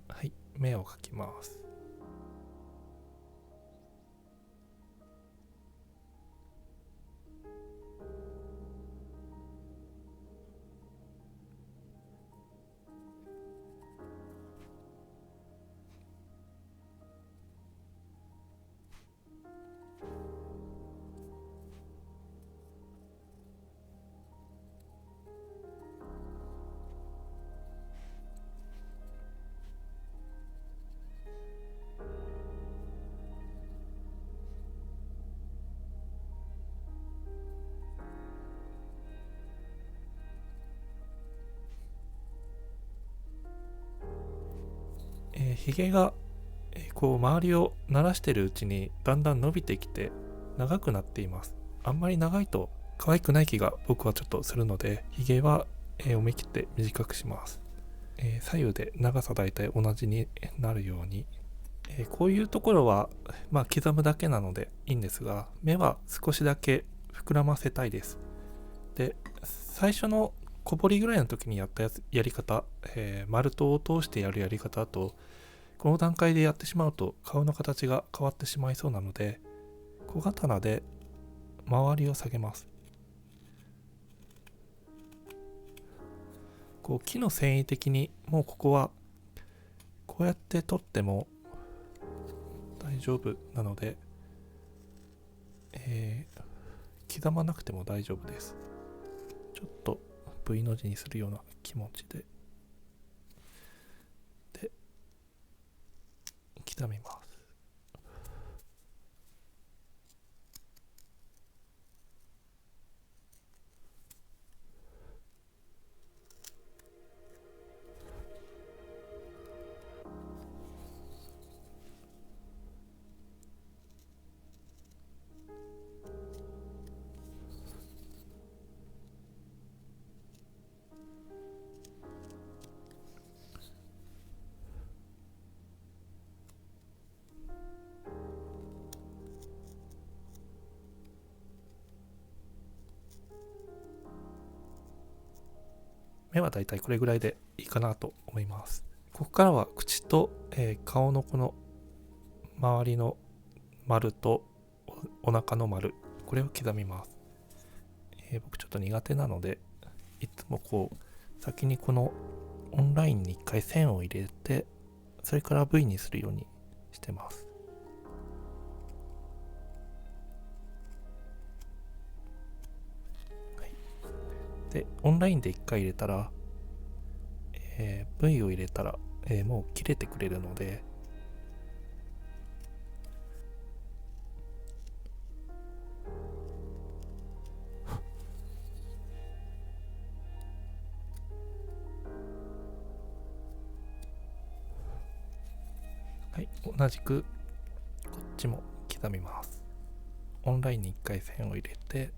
はい、目を描きます。ひげが、こう周りを慣らしてるうちにだんだん伸びてきて長くなっています。あんまり長いと可愛くない気が僕はちょっとするので、ひげは、思い切って短くします。左右で長さだいたい同じになるように、こういうところは、まあ、刻むだけなのでいいんですが、目は少しだけ膨らませたいです。で、最初の小彫りぐらいの時にやったやり方、丸太を通してやるやり方だと、この段階でやってしまうと顔の形が変わってしまいそうなので、小刀で周りを下げます。こう木の繊維的にもうここはこうやって取っても大丈夫なので、刻まなくても大丈夫です。ちょっと V の字にするような気持ちで刻みます。目はだいたいこれぐらいでいいかなと思います。ここからは口と、顔のこの周りの丸とお腹の丸、これを刻みます。僕ちょっと苦手なので、いつもこう先にこのオンラインに一回線を入れて、それから V にするようにしてます。はい、でオンラインで一回入れたら、V を入れたら、もう切れてくれるので、はい、同じくこっちも刻みます。オンラインに一回線を入れて、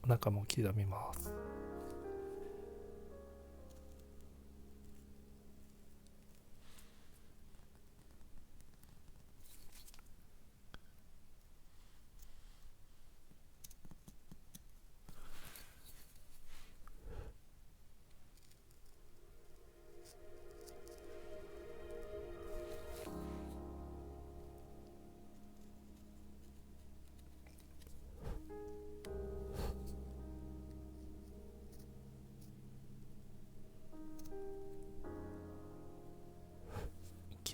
お腹も刻みます。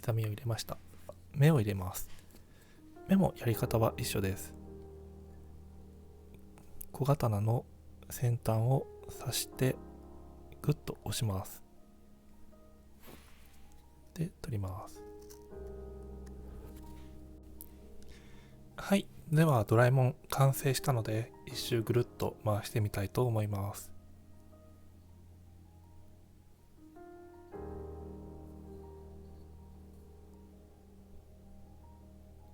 刻みを入れました。目を入れます。目もやり方は一緒です。小刀の先端を刺してグッと押します。で、取ります。はい、ではドラえもん完成したので一周ぐるっと回してみたいと思います。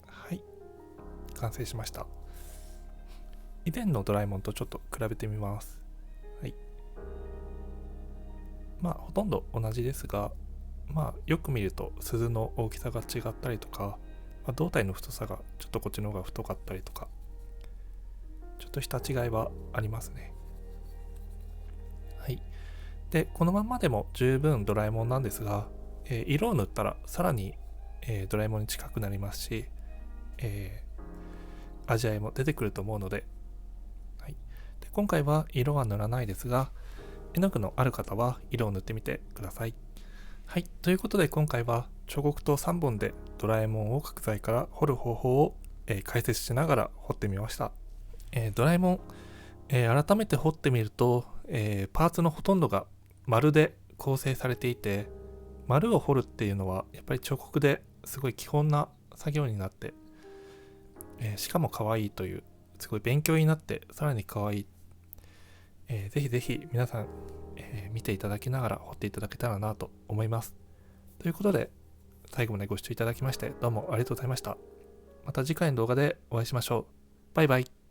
はい、完成しました。以前のドラえもんとちょっと比べてみます。はい。ほとんど同じですが、よく見ると鈴の大きさが違ったりとか、胴体の太さがちょっとこっちの方が太かったりとか、ちょっとした違いはありますね。はい。で、このまんまでも十分ドラえもんなんですが、色を塗ったらさらに、ドラえもんに近くなりますし、味わいも出てくると思うので、はい。で、今回は色は塗らないですが、絵の具のある方は色を塗ってみてください。はい。ということで今回は彫刻刀3本でドラえもんを角材から彫る方法を、解説しながら彫ってみました。ドラえもん、改めて彫ってみると、パーツのほとんどが丸で構成されていて、丸を彫るっていうのはやっぱり彫刻ですごい基本な作業になって、しかも可愛いという、すごい勉強になってさらに可愛い。ぜひぜひ皆さん、見ていただきながら彫っていただけたらなと思います。ということで、最後までご視聴いただきましてどうもありがとうございました。また次回の動画でお会いしましょう。バイバイ。